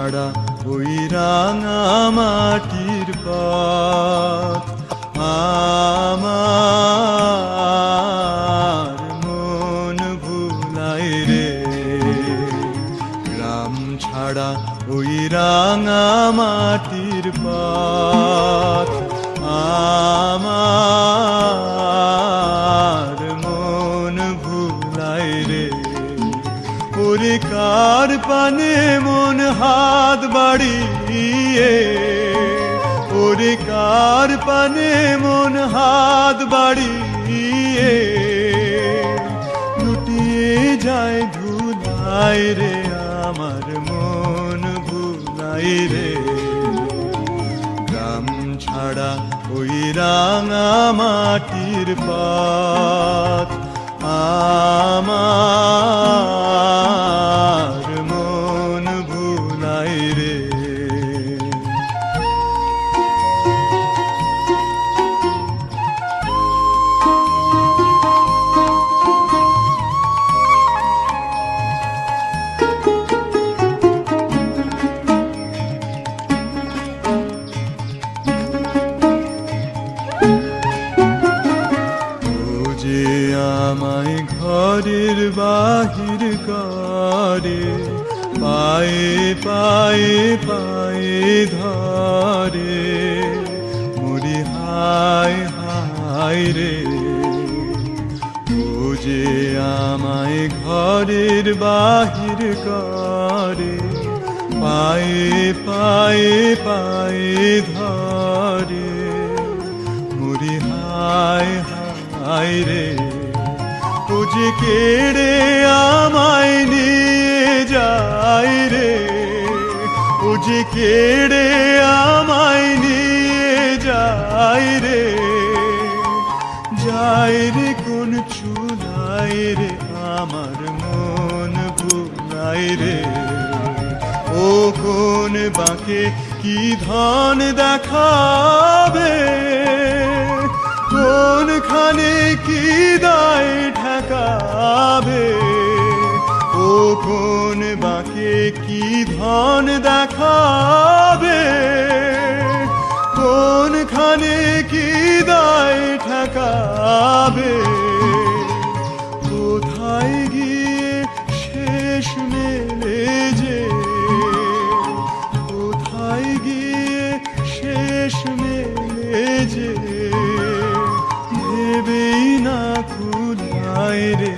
ছাড়া ওই রাঙা মাটির পথ আমার মন ভুলাই রে। গ্রাম ছাড়া ওই রাঙা মাটির পথ আমার মন ভুলাই রে। ওরে কার পানে মন হাত বাড়িয়ে, ওরে কার পানে মন হাত বাড়িয়ে লুটিয়ে যায় ধুলায় রে। আমার মন ভুলাই রে। গ্রাম ছাড়া ওই রাঙা মাটির পথ আমার মন ভুলাই রে। আমায় ঘরের বাহির করে, পায়ে পায়ে পায়ে ধরে, মরি হায় হায় রে। ও যে আমায় ঘরের বাহির করে, পায়ে পায়ে পায়ে ধরে, মরি হায় হায় রে। ও যে কেড়ে আমায় নিয়ে যায় রে, ও যে কেড়ে আমায় নিয়ে যায় রে। যায় রে কোন চুলায় রে, আমার মন ভুলায় রে। ও কোন বাঁকে কি ধন দেখাবে, কোনখানে কি দায় ঠেকাবে। ও কোন বাঁকে কি ধন দেখাবে, কোনখানে কি দায় ঠেকাবে। কোথায় গিয়ে শেষ মেলে যে, কোথায় গিয়ে শেষ মেলে যে, ভেবেই না কুলায় রে।